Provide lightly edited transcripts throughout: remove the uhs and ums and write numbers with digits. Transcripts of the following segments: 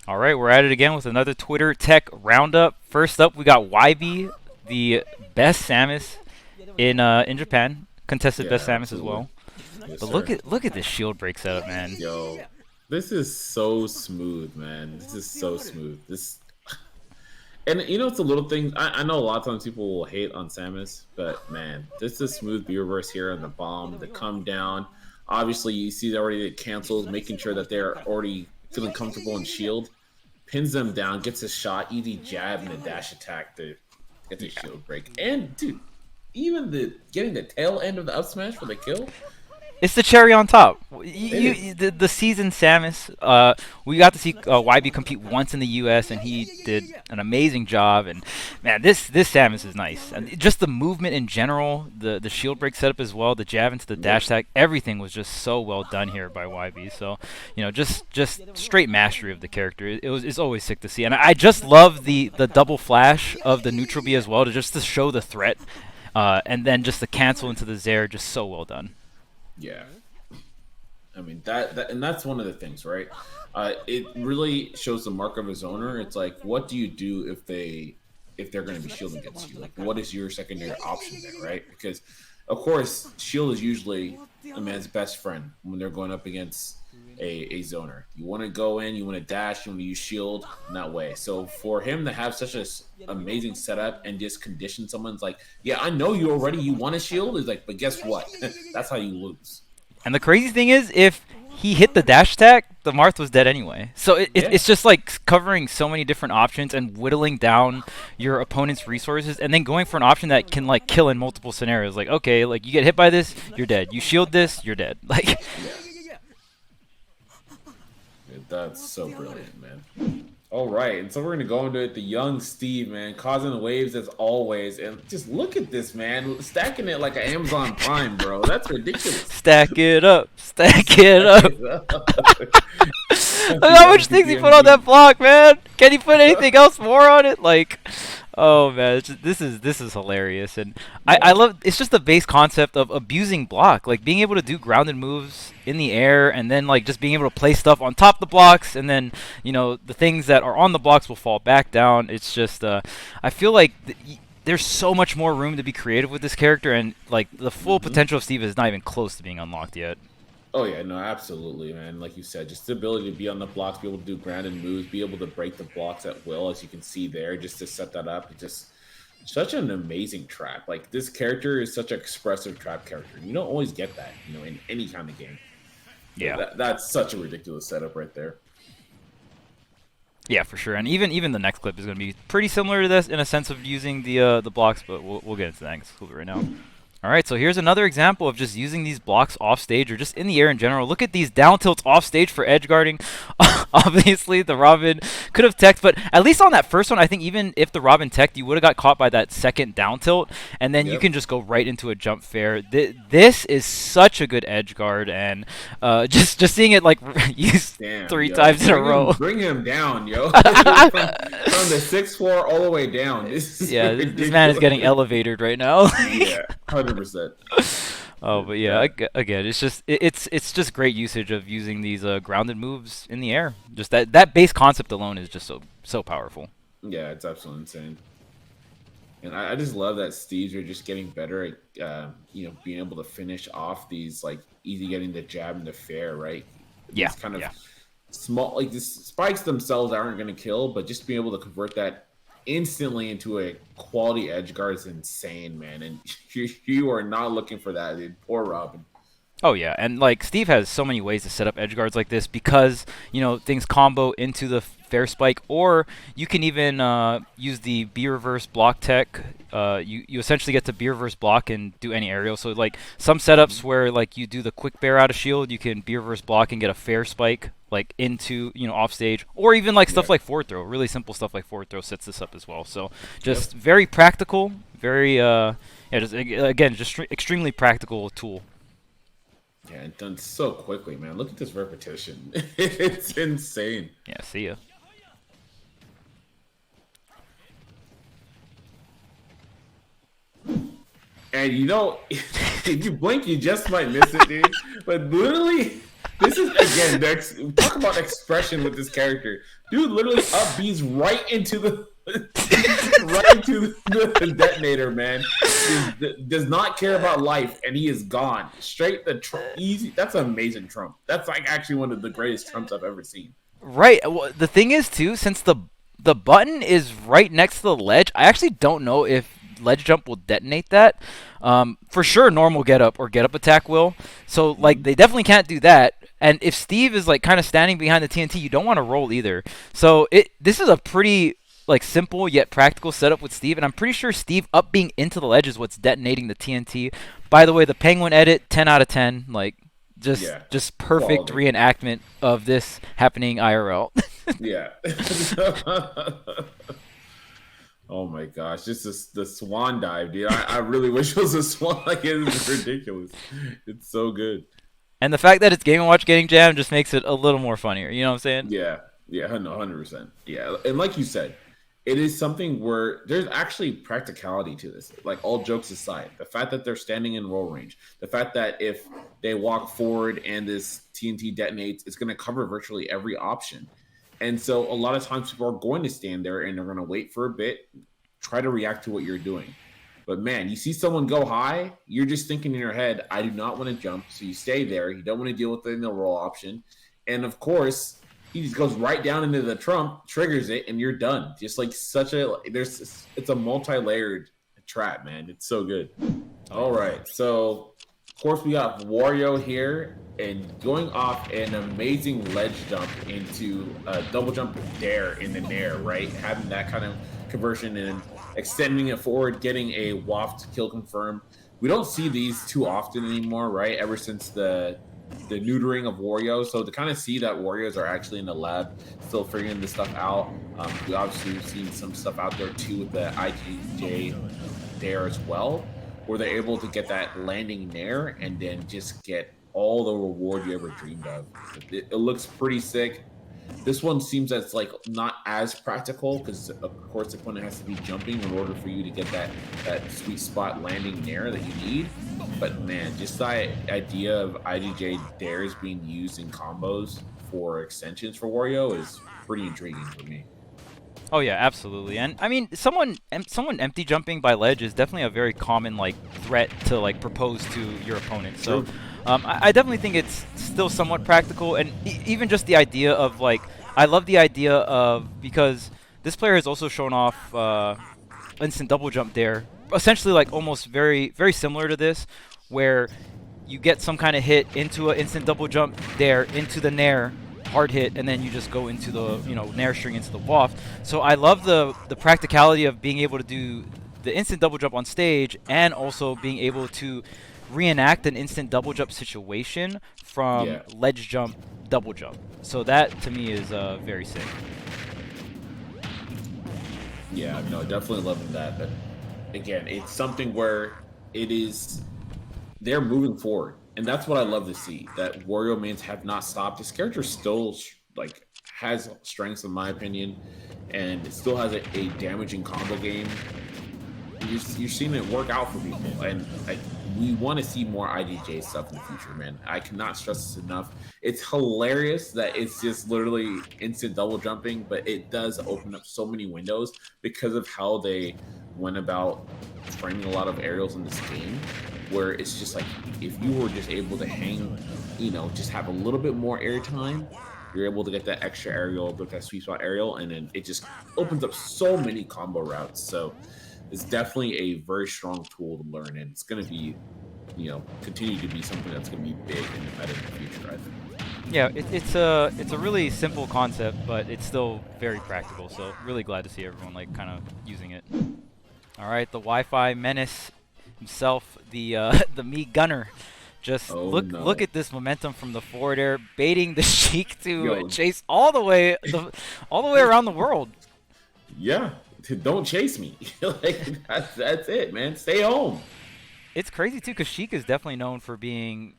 All right, we're at it again with another Twitter Tech Roundup. First up, we got YB, the best Samus in Japan, contested Yeah, best Samus as absolutely. well. Yes, But sir. look at this shield break setup, man. Yo, this is so smooth, man. This is so smooth. This and it's a little thing. I know a lot of times people will hate on Samus, but man, this is smooth B reverse here on the bomb, the come down. Obviously, you see already it cancels, making sure that they're already feeling comfortable in shield. Pins them down, gets a shot, easy jab and a dash attack to get the Yeah. shield break. And dude, even the getting the tail end of the up smash for the kill, It's the cherry on top. it is. The seasoned Samus. We got to see YB compete once in the U.S. and he did an amazing job. And man, this Samus is nice. And just the movement in general, the shield break setup as well, the jab into the dash Yep. attack, everything was just so well done here by YB. So just straight mastery of the character. It's always sick to see. And I just love the double flash of the neutral B as well to show the threat. And then just the cancel into the Zair, just so well done. Yeah. I mean that and that's one of the things, right? It really shows the mark of his owner. It's like, what do you do if they're going to be shielding against you? Like, what is your secondary option there, right? Because, of course, shield is usually a man's best friend when they're going up against a zoner. You want to go in, you want to dash, you want to use shield in that way. So for him to have such a amazing setup and just condition someone's like, yeah, I know you want to shield, is like, but guess what? That's how you lose. And the crazy thing is, if he hit the dash attack, the Marth was dead anyway. So Yeah. it's just like covering so many different options and whittling down your opponent's resources, and then going for an option that can like kill in multiple scenarios. Like, okay, like you get hit by this, you're dead. You shield this, you're dead. Like, Yeah. That's so brilliant, man. All right, and so we're gonna go into it. The young Steve, man, causing the waves as always, and just look at this, man, stacking it like an Amazon Prime, bro. That's ridiculous. stack it up, stack it Stack up. it up. Look The how young much things he put on DMD. that block, man. Can he put anything else more on it? Like, oh man, this is hilarious, and I Yeah. love. It's just the base concept of abusing block, like being able to do grounded moves in the air, and then like just being able to play stuff on top of the blocks, and then the things that are on the blocks will fall back down. It's just I feel like. There's so much more room to be creative with this character, and like the full hmm potential of Steve is not even close to being unlocked yet. Oh yeah, no, absolutely, man. Like you said, just the ability to be on the blocks, be able to do grounded moves, be able to break the blocks at will, as you can see there, just to set that up. It's just such an amazing trap. Like this character is such an expressive trap character. You don't always get that, in any kind of game. So Yeah. that's such a ridiculous setup right there. Yeah, for sure. And even the next clip is going to be pretty similar to this in a sense of using the blocks, but we'll get into that next clip right now. All right, so here's another example of just using these blocks off stage or just in the air in general. Look at these down tilts off stage for edge guarding. Obviously, the Robin could have teched, but at least on that first one, I think even if the Robin teched, you would have got caught by that second down tilt, and then you Yep. can just go right into a jump fair. This is such a good edge guard, and just seeing it like used Damn, three yo, times in a row. bring him down, yo. From the sixth floor all the way down. This is Yeah, this man is ridiculous. getting elevated right now. Yeah, 100%. Oh, but yeah, That again, it's just great usage of using these grounded moves in the air. Just that base concept alone is just so powerful. yeah, it's absolutely insane. And I just love that Steves are just getting better at being able to finish off these like easy getting the jab and the fair, right? Yeah, These kind of yeah. small like these spikes themselves aren't going to kill, but just being able to convert that instantly into a quality edge guard is insane, man. And you are not looking for that, dude. Poor Robin. Oh yeah, and like Steve has so many ways to set up edge guards like this because things combo into the fair spike, or you can even use the B reverse block tech. You essentially get to B reverse block and do any aerial. So like some setups where like you do the quick bear out of shield, you can B reverse block and get a fair spike like into off stage, or even like Yeah. stuff like forward throw. Really simple stuff like forward throw sets this up as well. So Yep. just very practical, very yeah, just again just extremely practical tool. Yeah, and done so quickly, man. Look at this repetition. It's insane. Yeah, see ya. And if you blink, you just might miss it, dude. But literally, This is again talk about expression with this character. Dude literally up B's right into the right into the detonator, man. Does not care about life, and he is gone straight the easy. That's an amazing Trump. That's like actually one of the greatest Trumps I've ever seen. Right. Well, the thing is too, since the button is right next to the ledge, I actually don't know if ledge jump will detonate that. For sure, normal get up or get up attack will. So like Mhm. they definitely can't do that. And if Steve is like kind of standing behind the TNT, you don't want to roll either. So this is a pretty like simple yet practical setup with Steve, and I'm pretty sure Steve up being into the ledge is what's detonating the TNT. By the way, the Penguin edit, 10 out of 10. Like Yeah, just perfect quality. reenactment of this happening IRL. Yeah. Oh my gosh, just the swan dive, dude. I really wish it was a swan. Like it is ridiculous. It's so good. And the fact that it's Game & Watch getting jammed just makes it a little more funnier. You know what I'm saying? Yeah, yeah, no, 100%. Yeah, and like you said, it is something where there's actually practicality to this. Like all jokes aside, the fact that they're standing in roll range, the fact that if they walk forward and this TNT detonates, it's going to cover virtually every option. And so a lot of times people are going to stand there and they're going to wait for a bit, try to react to what you're doing. But man, you see someone go high, you're just thinking in your head, I do not want to jump. So you stay there. You don't want to deal with the roll option. And of course, he just goes right down into the Trump, triggers it, and you're done. Just like such a it's a multi-layered trap, man. It's so good. Oh All yeah. right, so of course we got Wario here and going off an amazing ledge jump into a double jump Dair in the Nair, right? Having that kind of conversion and extending it forward, getting a waft kill confirmed. We don't see these too often anymore, right? Ever since the neutering of Wario. So to kind of see that Warriors are actually in the lab, still figuring this stuff out. We obviously have seen some stuff out there too with the IGJ there as well, where they're able to get that landing there and then just get all the reward you ever dreamed of. It looks pretty sick. This one seems that's like not as practical because of course the opponent has to be jumping in order for you to get that sweet spot landing there that you need. But man, just the idea of IDJ dares being used in combos for extensions for Wario is pretty intriguing for me. Oh yeah, absolutely. And I mean, someone empty jumping by ledge is definitely a very common like threat to like propose to your opponent. So, True. I definitely think it's still somewhat practical, and even just the idea of like, I love the idea of because this player has also shown off instant double jump there, essentially like almost very similar to this, where you get some kind of hit into an instant double jump there into the nair hard hit, and then you just go into the nair string into the waft. So I love the practicality of being able to do the instant double jump on stage and also being able to reenact an instant double jump situation from Yeah. ledge jump double jump. So that to me is very sick. Yeah, no, definitely loving that. But again, it's something where it is they're moving forward, and that's what I love to see. That Wario mains have not stopped. This character still like has strengths, in my opinion, and it still has a damaging combo game. You're seeing it work out for people, and like we want to see more IDJ stuff in the future, man. I cannot stress this enough. It's hilarious that it's just literally instant double jumping, but it does open up so many windows because of how they went about framing a lot of aerials in this game. Where it's just like if you were just able to hang, just have a little bit more airtime, you're able to get that extra aerial, with that sweet spot aerial, and then it just opens up so many combo routes. So it's definitely a very strong tool to learn, and it's going to be, continue to be something that's going to be big in the meta in the future, I think. Yeah, it's a really simple concept, but it's still very practical. So really glad to see everyone like kind of using it. All right, the Wi-Fi menace himself, the the me gunner. Just Oh look no. at this momentum from the forward air, baiting the Sheik to Yo, chase all the way around the world. yeah, don't chase me. Like that's it, man. Stay home. It's crazy too, because Sheik is definitely known for being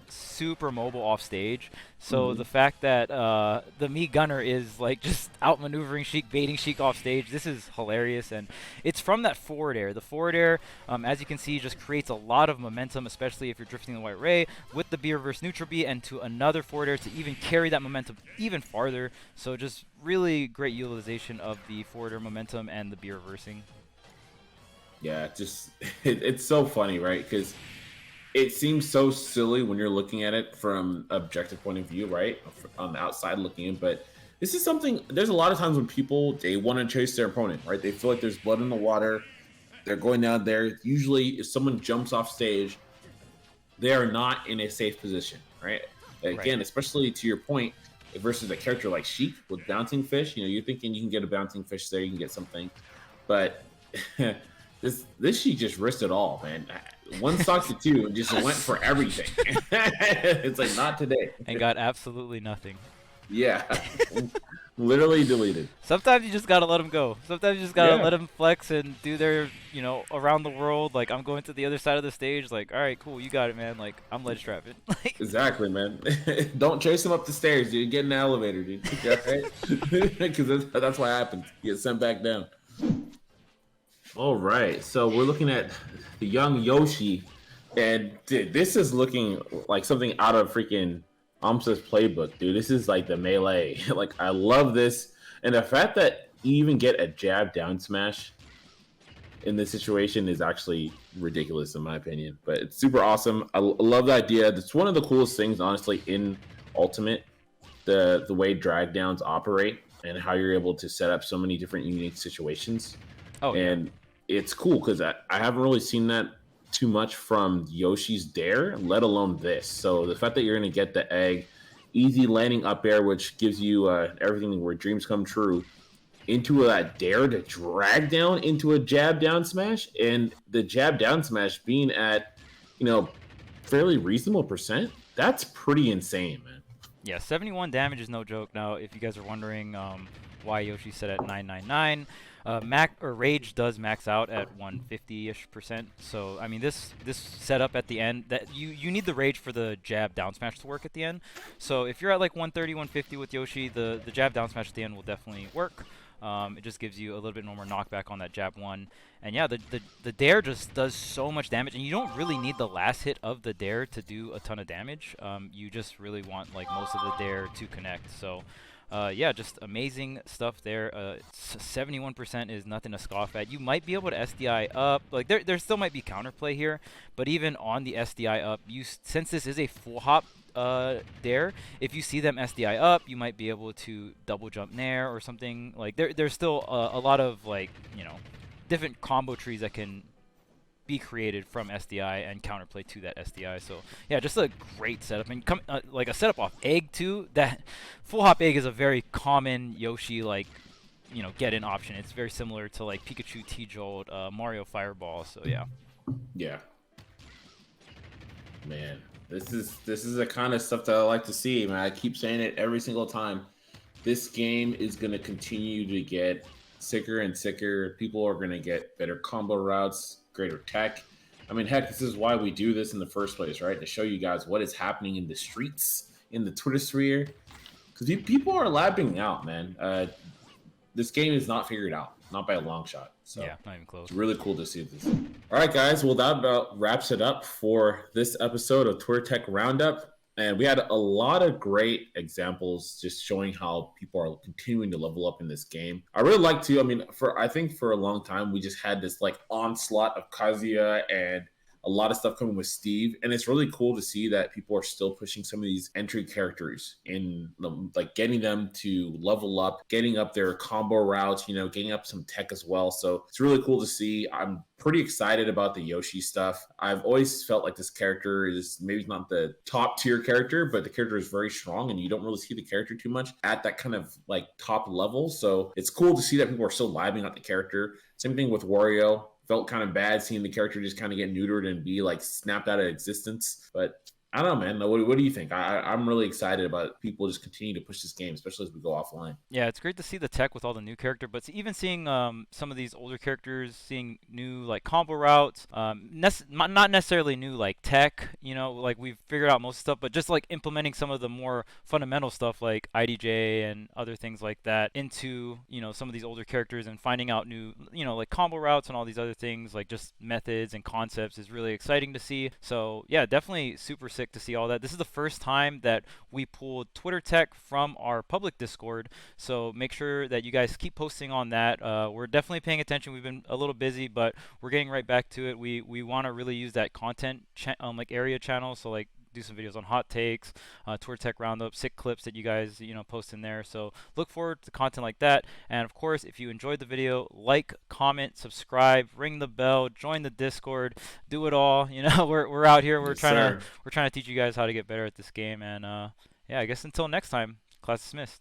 super mobile off stage. So Hmm. the fact that the Mii Gunner is like just outmaneuvering Sheik, baiting Sheik off stage, this is hilarious. And it's from that forward air. The forward air, as you can see, just creates a lot of momentum, especially if you're drifting the White Ray with the B reverse neutral B and to another forward air to even carry that momentum even farther. So just really great utilization of the forward air momentum and the B reversing. Yeah, just it's so funny, right? Because it seems so silly when you're looking at it from objective point of view, right? On the outside looking in, but this is something. There's a lot of times when people they want to chase their opponent, right? They feel like there's blood in the water. They're going down there. Usually, if someone jumps off stage, they are not in a safe position, right? Right. Again, especially to your point, versus a character like Sheik with bouncing fish. You're thinking you can get a bouncing fish there, you can get something, but this Sheik just risked it all, man. One stock to two and just went for everything. It's like not today. And got absolutely nothing. Yeah, literally deleted. Sometimes you just gotta let them go. Sometimes you just gotta Yeah, let them flex and do their, around the world. Like, I'm going to the other side of the stage. Like, all right, cool, you got it, man. Like, I'm ledge trapping. Like, exactly, man. Don't chase him up the stairs, dude. Get in the elevator, dude. All right? Because that's what happens. You get sent back down. All right, so we're looking at the young Yoshi, and dude, this is looking like something out of freaking Amsa's playbook, dude. This is like the melee. Like I love this, and the fact that you even get a jab down smash in this situation is actually ridiculous in my opinion. But it's super awesome. I love the idea. It's one of the coolest things, honestly, in Ultimate. The way drag downs operate and how you're able to set up so many different unique situations, oh yeah, and it's cool because I haven't really seen that too much from Yoshi's Dair, let alone this. So the fact that you're going to get the egg, easy landing up air, which gives you everything where dreams come true, into that Dair to drag down into a jab down smash, and the jab down smash being at fairly reasonable percent. That's pretty insane, man. yeah. 71 damage is no joke. Now, if you guys are wondering why Yoshi set at 999, Rage does max out at 150-ish%. So I mean, this setup at the end, that you need the Rage for the jab down smash to work at the end. So if you're at like 130, 150 with Yoshi, the jab down smash at the end will definitely work. It just gives you a little bit more knockback on that jab one. And yeah, the Dair just does so much damage, and you don't really need the last hit of the Dair to do a ton of damage. You just really want like most of the Dair to connect. So yeah, just amazing stuff there. 71% is nothing to scoff at. You might be able to SDI up. Like there still might be counterplay here, but even on the SDI up, since this is a full hop Dair, if you see them SDI up, you might be able to double jump Nair or something. Like there's still a lot of like different combo trees that can be created from SDI and counterplay to that SDI. So yeah, just a great setup. And like a setup off egg too. That full hop egg is a very common Yoshi like get in option. It's very similar to like Pikachu T-Jolt, Mario Fireball. So yeah. Yeah, man, this is the kind of stuff that I like to see, man. I keep saying it every single time. This game is going to continue to get sicker and sicker. People are going to get better combo routes, greater tech. I mean, heck, this is why we do this in the first place, right? To show you guys what is happening in the streets, in the Twitter sphere. Because people are lapping out, man. This game is not figured out, not by a long shot. So Yeah, not even close. it's really cool to see this. All right, guys. Well, that about wraps it up for this episode of Twitter Tech Roundup. And we had a lot of great examples just showing how people are continuing to level up in this game. I really like to, I mean, I think for a long time we just had this like onslaught of Kazuya and a lot of stuff coming with Steve, and it's really cool to see that people are still pushing some of these entry characters in like getting them to level up, getting up their combo routes, getting up some tech as well. So it's really cool to see. I'm pretty excited about the Yoshi stuff. I've always felt like this character is maybe not the top tier character, but the character is very strong, and you don't really see the character too much at that kind of like top level. So it's cool to see that people are still living out the character. Same thing with Wario. Felt kind of bad seeing the character just kind of get neutered and be like snapped out of existence. But I don't know, man. What do you think? I'm really excited about people just continue to push this game, especially as we go offline. Yeah, it's great to see the tech with all the new character, but even seeing some of these older characters, seeing new like combo routes, not necessarily new like tech, like we've figured out most stuff, but just like implementing some of the more fundamental stuff like IDJ and other things like that into some of these older characters and finding out new like combo routes and all these other things like just methods and concepts is really exciting to see. So yeah, definitely super sick to see all that. This is the first time that we pulled Twitter tech from our public Discord. So make sure that you guys keep posting on that. We're definitely paying attention. We've been a little busy, but we're getting right back to it. We want to really use that content like area channel. So like do some videos on hot takes, tour tech roundup, sick clips that you guys post in there. So look forward to content like that. And of course, if you enjoyed the video, like, comment, subscribe, ring the bell, join the Discord, do it all. We're out here. We're Yes, trying to sir. we're trying to teach you guys how to get better at this game. And yeah, I guess until next time, class dismissed.